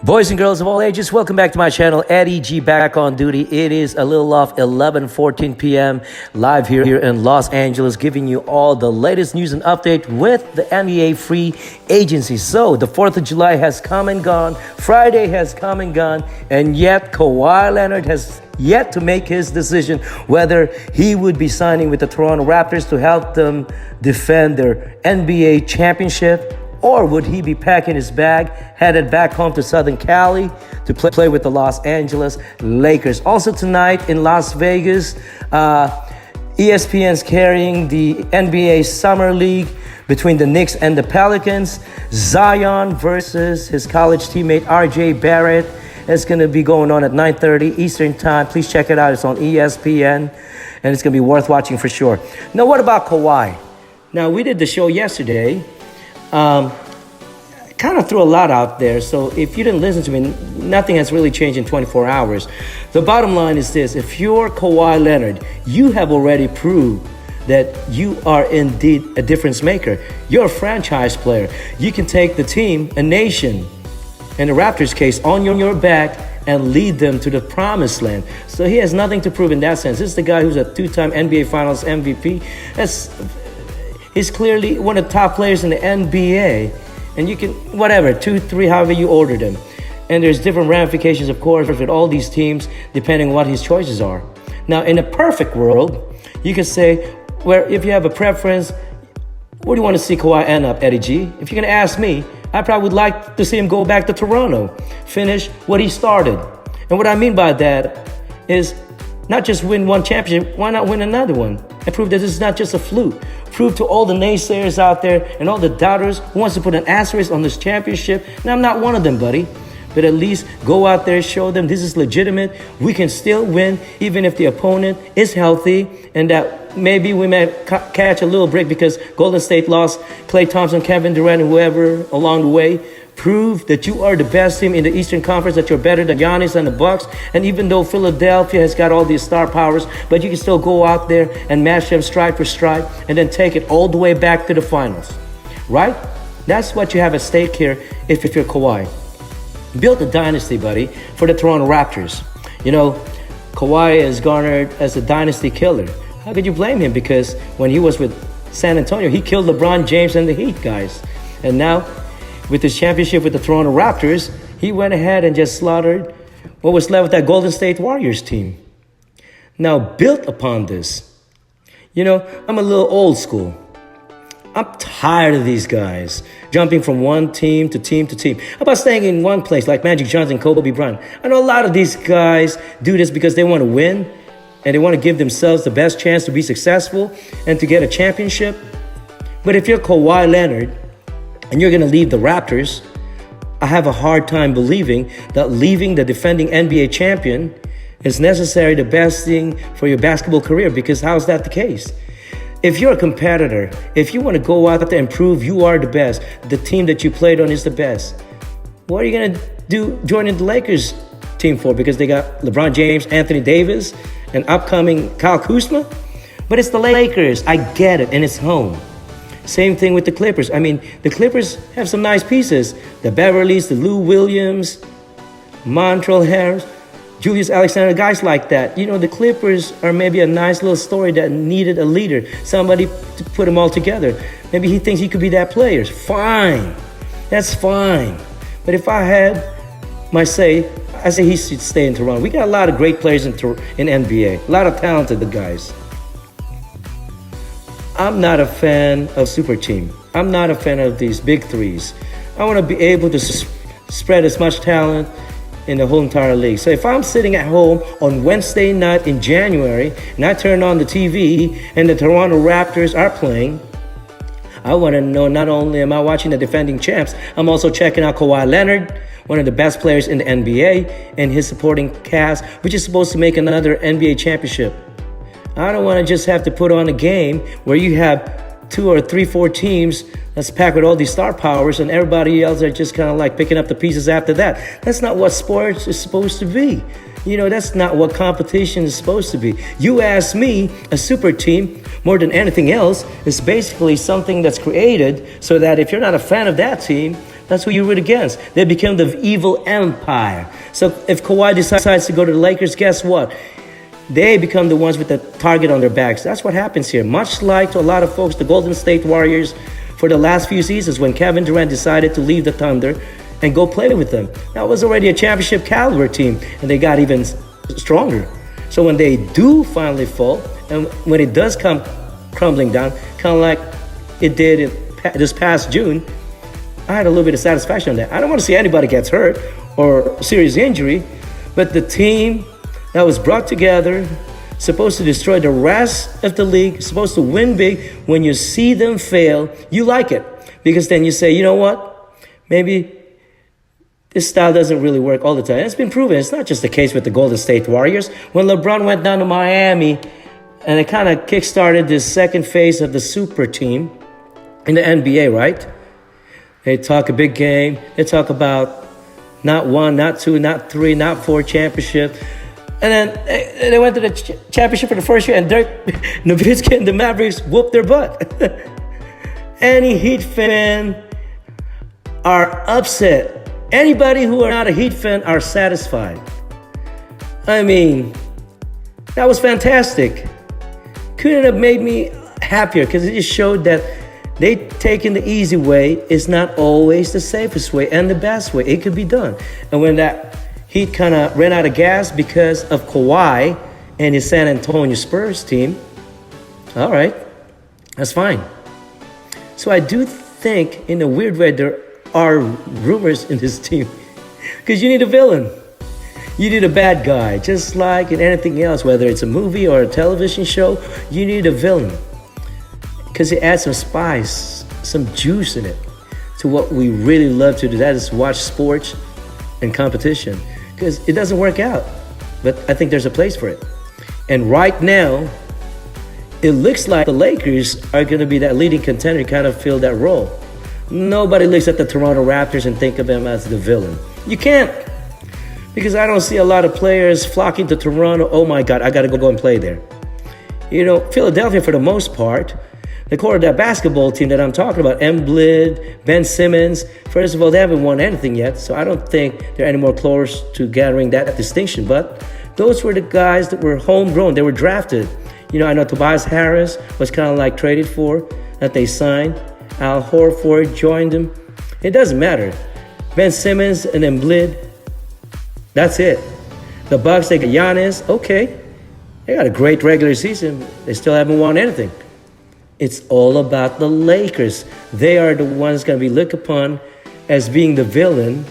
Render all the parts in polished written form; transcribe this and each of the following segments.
Boys and girls of all ages, welcome back to my channel. Eddie G back on duty. It is a little off 11:14 p.m. live here in Los Angeles, giving you all the latest news and update with the NBA free agency. So the 4th of July has come and gone. Friday has come and gone. And yet Kawhi Leonard has yet to make his decision whether he would be signing with the Toronto Raptors to help them defend their NBA championship, or would he be packing his bag, headed back home to Southern Cali to play with the Los Angeles Lakers. Also tonight in Las Vegas, ESPN's carrying the NBA Summer League between the Knicks and the Pelicans. Zion versus his college teammate RJ Barrett. It's going to be going on at 9:30 Eastern Time. Please check it out. It's on ESPN, and it's going to be worth watching for sure. Now, what about Kawhi? Now, we did the show yesterday. Kind of threw a lot out there, so if you didn't listen to me, nothing has really changed in 24 hours. The bottom line is this: if you're Kawhi Leonard, you have already proved that you are indeed a difference maker. You're a franchise player. You can take the team, a nation, in the Raptors case, on your back and lead them to the promised land. So he has nothing to prove in that sense. This is the guy who's a two-time NBA Finals MVP. He's clearly one of the top players in the NBA. And you can, whatever, 2, 3, however you order them. And there's different ramifications, of course, with all these teams, depending on what his choices are. Now, in a perfect world, you could say, where if you have a preference, where do you want to see Kawhi end up, Eddie G? If you're going to ask me, I probably would like to see him go back to Toronto, finish what he started. And what I mean by that is not just win one championship, why not win another one? And prove that this is not just a fluke. Prove to all the naysayers out there and all the doubters who wants to put an asterisk on this championship. Now, I'm not one of them, buddy. But at least go out there, show them this is legitimate. We can still win even if the opponent is healthy, and that maybe we might catch a little break because Golden State lost Klay Thompson, Kevin Durant, and whoever along the way. Prove that you are the best team in the Eastern Conference, that you're better than Giannis and the Bucks. And even though Philadelphia has got all these star powers, but you can still go out there and match them stride for stride and then take it all the way back to the finals. Right? That's what you have at stake here if you're Kawhi. Build a dynasty, buddy, for the Toronto Raptors. You know, Kawhi is garnered as a dynasty killer. How could you blame him? Because when he was with San Antonio, he killed LeBron James and the Heat guys. And now, with his championship with the Toronto Raptors, he went ahead and just slaughtered what was left with that Golden State Warriors team. Now, built upon this, you know, I'm a little old school. I'm tired of these guys jumping from one team to team to team. How about staying in one place like Magic Johnson, Kobe Bryant? I know a lot of these guys do this because they want to win and they want to give themselves the best chance to be successful and to get a championship. But if you're Kawhi Leonard, and you're going to leave the Raptors, I have a hard time believing that leaving the defending NBA champion is necessarily the best thing for your basketball career, because how is that the case? If you're a competitor, if you want to go out there and prove you are the best, the team that you played on is the best, what are you going to do joining the Lakers team for? Because they got LeBron James, Anthony Davis, and upcoming Kyle Kuzma? But it's the Lakers. I get it, and it's home. Same thing with the Clippers. I mean, the Clippers have some nice pieces. The Beverleys, the Lou Williams, Montrezl Harrell, Julius Alexander, guys like that. You know, the Clippers are maybe a nice little story that needed a leader, somebody to put them all together. Maybe he thinks he could be that player. Fine. That's fine. But if I had my say, I say he should stay in Toronto. We got a lot of great players in NBA, a lot of talented guys. I'm not a fan of super team. I'm not a fan of these big threes. I want to be able to spread as much talent in the whole entire league. So if I'm sitting at home on Wednesday night in January and I turn on the TV and the Toronto Raptors are playing, I want to know not only am I watching the defending champs, I'm also checking out Kawhi Leonard, one of the best players in the NBA, and his supporting cast, which is supposed to make another NBA championship. I don't want to just have to put on a game where you have 2 or 3, 4 teams that's packed with all these star powers and everybody else are just kind of like picking up the pieces after that. That's not what sports is supposed to be. You know, that's not what competition is supposed to be. You ask me, a super team, more than anything else, is basically something that's created so that if you're not a fan of that team, That's who you root against. They become the evil empire. So if Kawhi decides to go to the Lakers, guess what? They become the ones with the target on their backs. That's what happens here. Much like to a lot of folks, the Golden State Warriors for the last few seasons when Kevin Durant decided to leave the Thunder and go play with them. That was already a championship caliber team, and they got even stronger. So when they do finally fall, and when it does come crumbling down, kind of like it did this past June, I had a little bit of satisfaction on that. I don't want to see anybody gets hurt or serious injury, but the team that was brought together, supposed to destroy the rest of the league, supposed to win big, when you see them fail, you like it. Because then you say, you know what? Maybe this style doesn't really work all the time. It's been proven. It's not just the case with the Golden State Warriors. When LeBron went down to Miami, and it kind of kick-started this second phase of the super team in the NBA, right? They talk a big game. They talk about not 1, not 2, not 3, not 4 championship. And then they went to the championship for the first year, and Dirk Nowitzki and the Mavericks whooped their butt. Any Heat fan are upset. Anybody who are not a Heat fan are satisfied. I mean, that was fantastic. Couldn't have made me happier, because it just showed that they taking the easy way is not always the safest way and the best way. It could be done. And when that Heat kind of ran out of gas because of Kawhi and his San Antonio Spurs team, all right, that's fine. So I do think, in a weird way, there are rumors in this team, because you need a villain. You need a bad guy, just like in anything else, whether it's a movie or a television show, you need a villain. Because it adds some spice, some juice in it to what we really love to do. That is watch sports and competition. Because it doesn't work out, but I think there's a place for it. And right now, it looks like the Lakers are going to be that leading contender to kind of fill that role. Nobody looks at the Toronto Raptors and think of them as the villain. You can't. Because I don't see a lot of players flocking to Toronto. Oh my God, I got to go and play there. You know, Philadelphia, for the most part, the core of that basketball team that I'm talking about, Embiid, Ben Simmons, first of all, they haven't won anything yet, so I don't think they're any more close to gathering that distinction. But those were the guys that were homegrown. They were drafted. You know, I know Tobias Harris was kind of like traded for, that they signed. Al Horford joined them. It doesn't matter. Ben Simmons and Embiid, that's it. The Bucks, they got Giannis. Okay, they got a great regular season. They still haven't won anything. It's all about the Lakers. They are the ones going to be looked upon as being the villain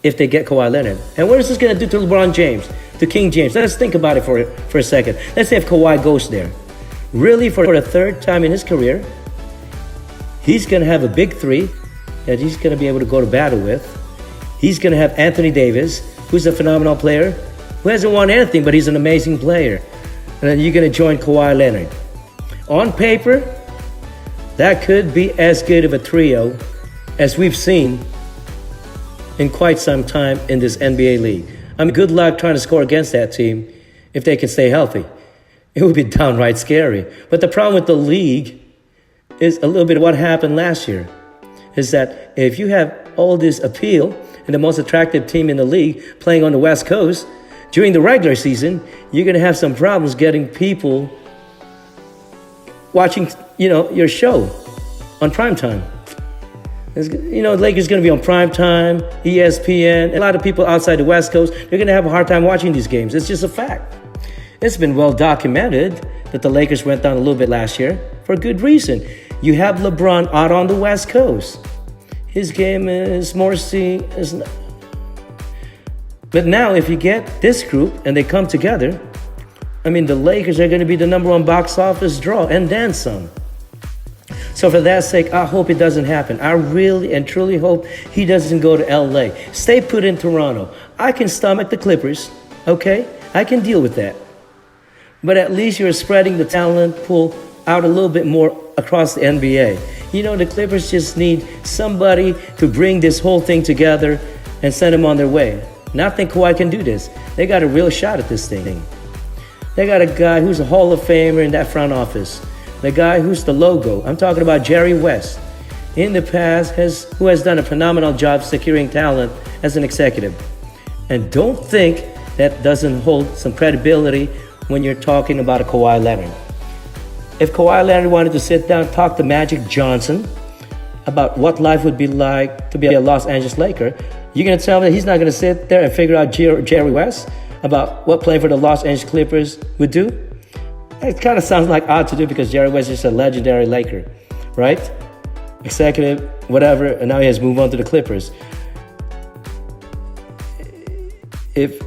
if they get Kawhi Leonard. And what is this going to do to LeBron James, to King James? Let's think about it for a second. Let's say if Kawhi goes there. Really, for the third time in his career, he's going to have a big three that he's going to be able to go to battle with. He's going to have Anthony Davis, who's a phenomenal player, who hasn't won anything, but he's an amazing player. And then you're going to join Kawhi Leonard. On paper, that could be as good of a trio as we've seen in quite some time in this NBA league. I mean, good luck trying to score against that team if they can stay healthy. It would be downright scary. But the problem with the league is a little bit of what happened last year, is that if you have all this appeal and the most attractive team in the league playing on the West Coast during the regular season, you're going to have some problems getting people watching, your show on primetime. Lakers going to be on primetime, ESPN. A lot of people outside the West Coast, they're going to have a hard time watching these games. It's just a fact. It's been well documented that the Lakers went down a little bit last year for a good reason. You have LeBron out on the West Coast. His game is more seen as... But now, if you get this group and they come together, I mean, the Lakers are going to be the number one box office draw, and then some. So for that sake, I hope it doesn't happen. I really and truly hope he doesn't go to LA. Stay put in Toronto. I can stomach the Clippers, okay? I can deal with that. But at least you're spreading the talent pool out a little bit more across the NBA. The Clippers just need somebody to bring this whole thing together and send them on their way. And I think Kawhi can do this. They got a real shot at this thing. They got a guy who's a Hall of Famer in that front office. The guy who's the logo. I'm talking about Jerry West. in the past who has done a phenomenal job securing talent as an executive. And don't think that doesn't hold some credibility when you're talking about a Kawhi Leonard. If Kawhi Leonard wanted to sit down and talk to Magic Johnson about what life would be like to be a Los Angeles Laker, you're going to tell me that he's not going to sit there and figure out Jerry West about what playing for the Los Angeles Clippers would do? It kind of sounds like odd to do because Jerry West is a legendary Laker, right? Executive, whatever, and now he has moved on to the Clippers. If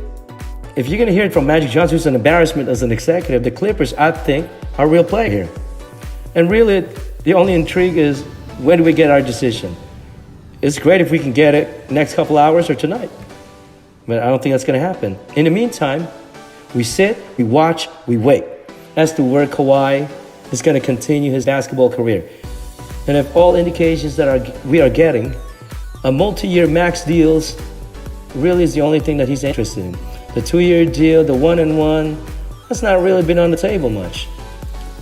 you're going to hear it from Magic Johnson, who's an embarrassment as an executive, the Clippers, I think, are a real player here. And really, the only intrigue is, when do we get our decision? It's great if we can get it next couple hours or tonight. But I don't think that's going to happen. In the meantime, we sit, we watch, we wait as to where Kawhi is going to continue his basketball career. And if all indications that we are getting, a multi-year max deals really is the only thing that he's interested in. The 2-year deal, the 1-and-1, that's not really been on the table much.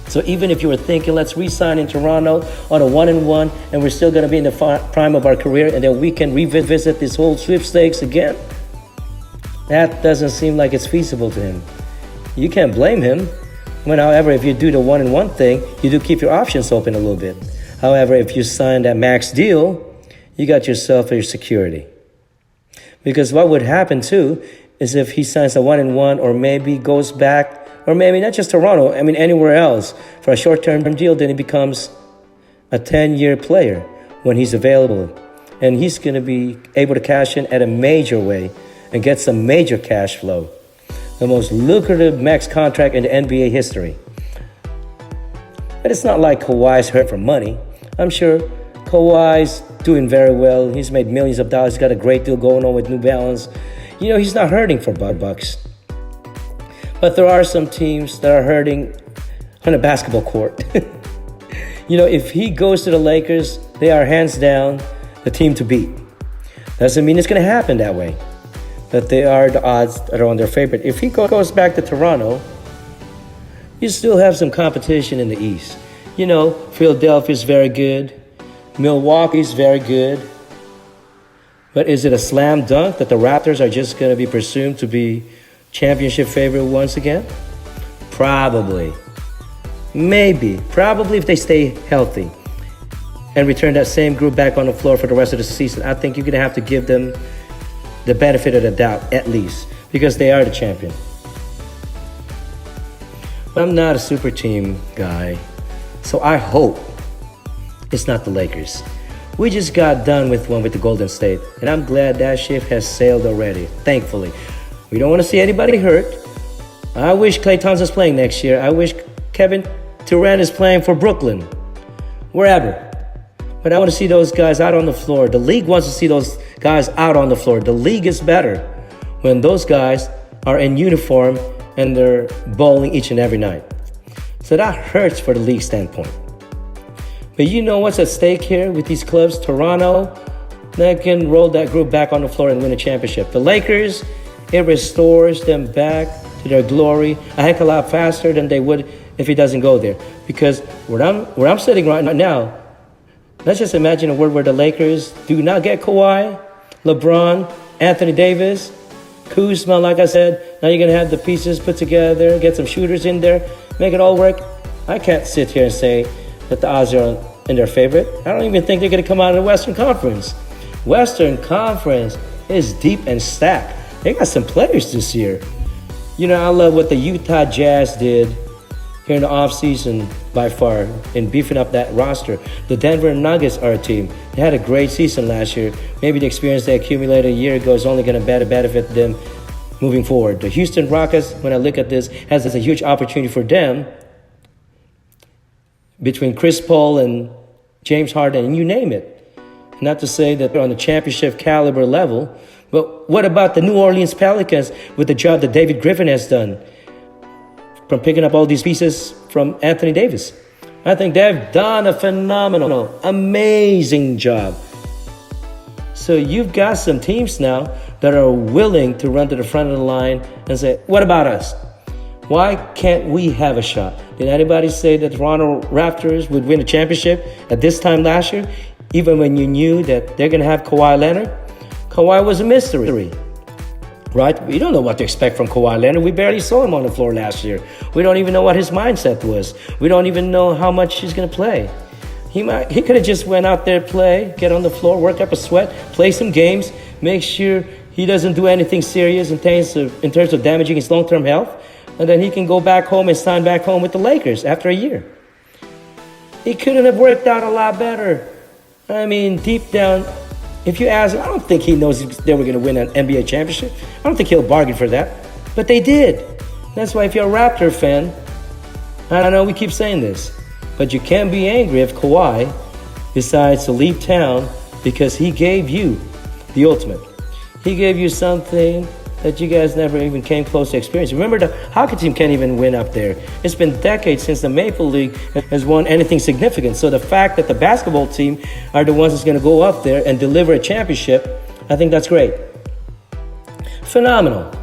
So even if you were thinking, let's re-sign in Toronto on a 1-and-1, and we're still going to be in the prime of our career, and then we can revisit this whole sweepstakes again, that doesn't seem like it's feasible to him. You can't blame him. However, if you do the 1-and-1 thing, you do keep your options open a little bit. However, if you sign that max deal, you got yourself your security. Because what would happen too is if he signs a 1-and-1 or maybe goes back, or maybe not just Toronto, I mean anywhere else, for a short-term deal, then he becomes a 10-year player when he's available. And he's going to be able to cash in at a major way and get some major cash flow. The most lucrative max contract in the NBA history. But it's not like Kawhi's hurt for money. I'm sure Kawhi's doing very well. He's made millions of dollars. He's got a great deal going on with New Balance. You know, he's not hurting for bucks. But there are some teams that are hurting on a basketball court. You know, if he goes to the Lakers, they are hands down the team to beat. Doesn't mean it's going to happen that way. But they are the odds that are on their favorite. If he goes back to Toronto, you still have some competition in the East. You know, Philadelphia's very good. Milwaukee's very good. But is it a slam dunk that the Raptors are just going to be presumed to be championship favorite once again? Probably. Maybe. Probably if they stay healthy and return that same group back on the floor for the rest of the season. I think you're going to have to give them the benefit of the doubt, at least, because they are the champion. But I'm not a super team guy, so I hope it's not the Lakers. We just got done with one with the Golden State, and I'm glad that ship has sailed already, thankfully. We don't want to see anybody hurt. I wish Klay Thompson's playing next year. I wish Kevin Durant is playing for Brooklyn, wherever. But I want to see those guys out on the floor. The league wants to see those guys out on the floor. The league is better when those guys are in uniform and they're bowling each and every night. So that hurts for the league standpoint. But you know what's at stake here with these clubs? Toronto, they can roll that group back on the floor and win a championship. The Lakers, it restores them back to their glory a heck of a lot faster than they would if he doesn't go there. Because where I'm sitting right now, let's just imagine a world where the Lakers do not get Kawhi, LeBron, Anthony Davis, Kuzma, like I said. Now you're going to have the pieces put together, get some shooters in there, make it all work. I can't sit here and say that the odds are in their favorite. I don't even think they're going to come out of the Western Conference. Western Conference is deep and stacked. They got some players this year. You know, I love what the Utah Jazz did here in the offseason by far in beefing up that roster. The Denver Nuggets are a team. They had a great season last year. Maybe the experience they accumulated a year ago is only going to benefit them moving forward. The Houston Rockets, when I look at this, has a huge opportunity for them between Chris Paul and James Harden, and you name it. Not to say that they're on the championship caliber level, but what about the New Orleans Pelicans with the job that David Griffin has done from picking up all these pieces from Anthony Davis? I think they've done a phenomenal, amazing job. So you've got some teams now that are willing to run to the front of the line and say, what about us? Why can't we have a shot? Did anybody say that the Toronto Raptors would win a championship at this time last year? Even when you knew that they're going to have Kawhi Leonard, Kawhi was a mystery, right? We don't know what to expect from Kawhi Leonard. We barely saw him on the floor last year. We don't even know what his mindset was. We don't even know how much he's going to play. He could have just went out there, play, get on the floor, work up a sweat, play some games, make sure he doesn't do anything serious in terms of damaging his long-term health, and then he can go back home and sign back home with the Lakers after a year. It couldn't have worked out a lot better. I mean, deep down, if you ask him, I don't think he knows they were going to win an NBA championship. I don't think he'll bargain for that. But they did. That's why if you're a Raptor fan, I know we keep saying this, but you can't be angry if Kawhi decides to leave town because he gave you the ultimate. He gave you something that you guys never even came close to experiencing. Remember, the hockey team can't even win up there. It's been decades since the Maple League has won anything significant. So the fact that the basketball team are the ones that's going to go up there and deliver a championship, I think that's great. Phenomenal.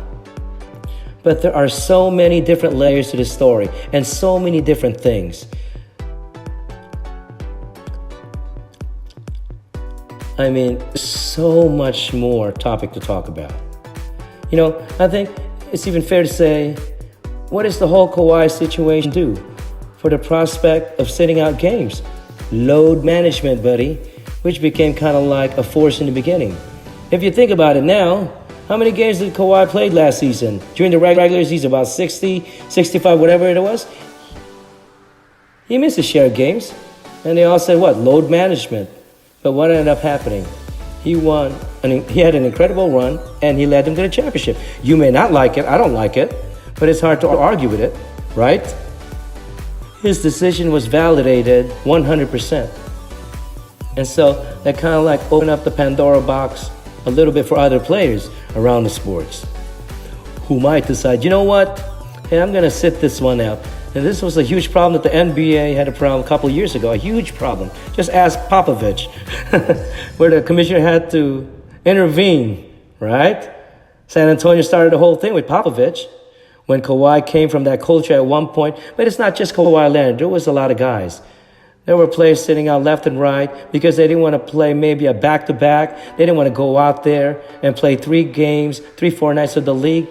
But there are so many different layers to this story and so many different things. I mean, so much more topic to talk about. You know, I think it's even fair to say, what does the whole Kawhi situation do for the prospect of sitting out games? Load management, buddy, which became kind of like a force in the beginning. If you think about it now, how many games did Kawhi play last season? During the regular season, about 60, 65, whatever it was. He missed a share of games. And they all said, what? Load management. But what ended up happening? He won, he had an incredible run, and he led them to the championship. You may not like it, I don't like it, but it's hard to argue with it, right? His decision was validated 100%. And so that kind of like opened up the Pandora box a little bit for other players around the sports who might decide, you know what? Hey, I'm going to sit this one out. And this was a huge problem that the NBA had a problem a couple of years ago, a huge problem. Just ask Popovich, where the commissioner had to intervene, right? San Antonio started the whole thing with Popovich when Kawhi came from that culture at one point. But it's not just Kawhi Leonard. There was a lot of guys. There were players sitting out left and right because they didn't want to play maybe a back-to-back. They didn't want to go out there and play 3 games, 3-4 nights of the league.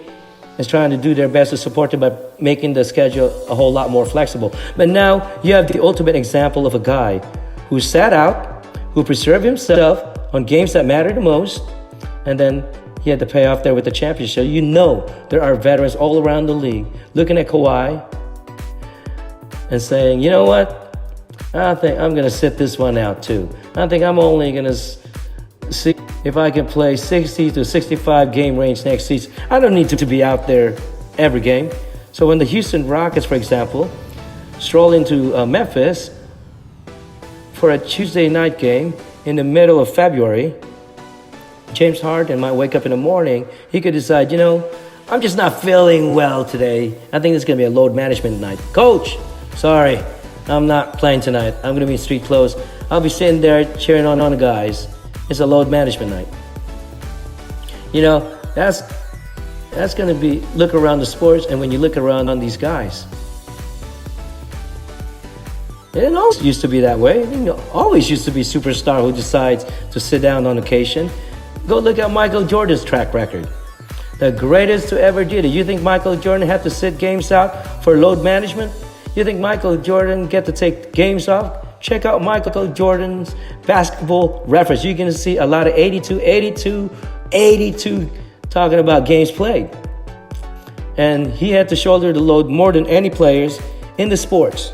Is trying to do their best to support it by making the schedule a whole lot more flexible. But now you have the ultimate example of a guy who sat out, who preserved himself on games that matter the most, and then he had to pay off there with the championship. You know there are veterans all around the league looking at Kawhi and saying, you know what? I think I'm going to sit this one out too. I think I'm only going to see if I can play 60 to 65 game range next season. I don't need to be out there every game. So when the Houston Rockets, for example, stroll into Memphis for a Tuesday night game in the middle of February, James Harden might wake up in the morning. He could decide, you know, I'm just not feeling well today. I think it's going to be a load management night. Coach, sorry, I'm not playing tonight. I'm going to be in street clothes. I'll be sitting there cheering on the guys. It's a load management night. You know, that's going to be, look around the sports, and when you look around on these guys, it didn't always used to be that way. It didn't always used to be superstar who decides to sit down on occasion. Go look at Michael Jordan's track record. The greatest to ever did it. You think Michael Jordan had to sit games out for load management? You think Michael Jordan get to take games off? Check out Michael Jordan's basketball reference. You're going to see a lot of 82 talking about games played. And he had to shoulder the load more than any players in the sports.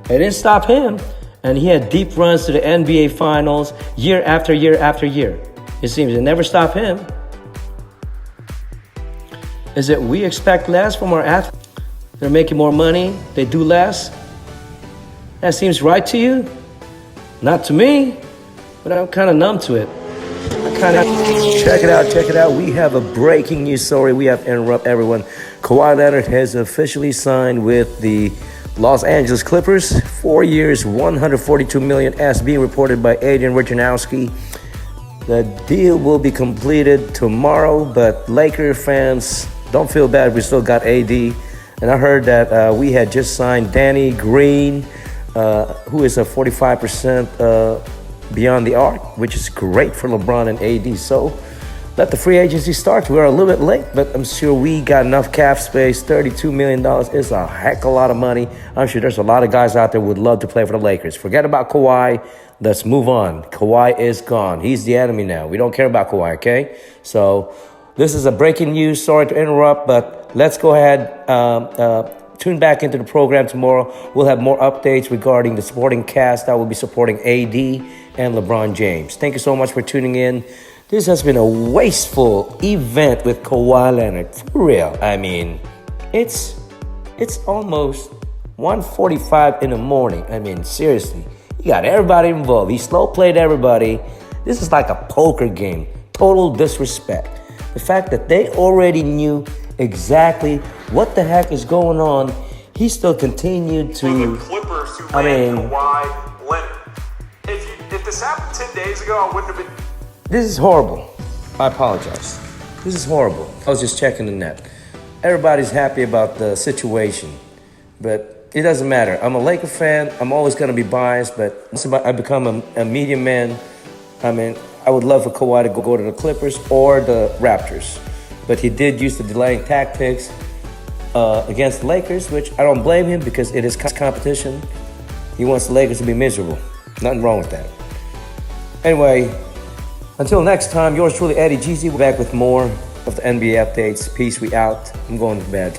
It didn't stop him. And he had deep runs to the NBA Finals year after year after year. It seems it never stopped him. Is it we expect less from our athletes? They're making more money. They do less. That seems right to you? Not to me, but I'm kind of numb to it. Check it out. We have a breaking news story. We have to interrupt everyone. Kawhi Leonard has officially signed with the Los Angeles Clippers. 4 years, $142 million, as being reported by Adrian Wojnarowski. The deal will be completed tomorrow, but Laker fans, don't feel bad. We still got AD. And I heard that we had just signed Danny Green, who is a 45% beyond the arc, which is great for LeBron and AD. So let the free agency start. We're a little bit late, but I'm sure we got enough cap space. $32 million is a heck of a lot of money. I'm sure there's a lot of guys out there who would love to play for the Lakers. Forget about Kawhi. Let's move on. Kawhi is gone. He's the enemy now. We don't care about Kawhi, okay? So this is a breaking news. Sorry to interrupt, but let's go ahead. Tune back into the program tomorrow. We'll have more updates regarding the supporting cast that will be supporting AD and LeBron James. Thank you so much for tuning in. This has been a wasteful event with Kawhi Leonard. For real. I mean, it's almost 1:45 in the morning. I mean, seriously. You got everybody involved. He slow played everybody. This is like a poker game. Total disrespect. The fact that they already knew exactly what the heck is going on, he still continued to. For the Clippers who ran Kawhi Leonard. If this happened 10 days ago, I wouldn't have been. This is horrible. I apologize. This is horrible. I was just checking the net. Everybody's happy about the situation, but it doesn't matter. I'm a Laker fan. I'm always going to be biased, but I become a media man. I mean, I would love for Kawhi to go to the Clippers or the Raptors, but he did use the delaying tactics against the Lakers, which I don't blame him because it is competition. He wants the Lakers to be miserable. Nothing wrong with that. Anyway, until next time, yours truly, Eddie GZ. We're back with more of the NBA updates. Peace, we out. I'm going to bed.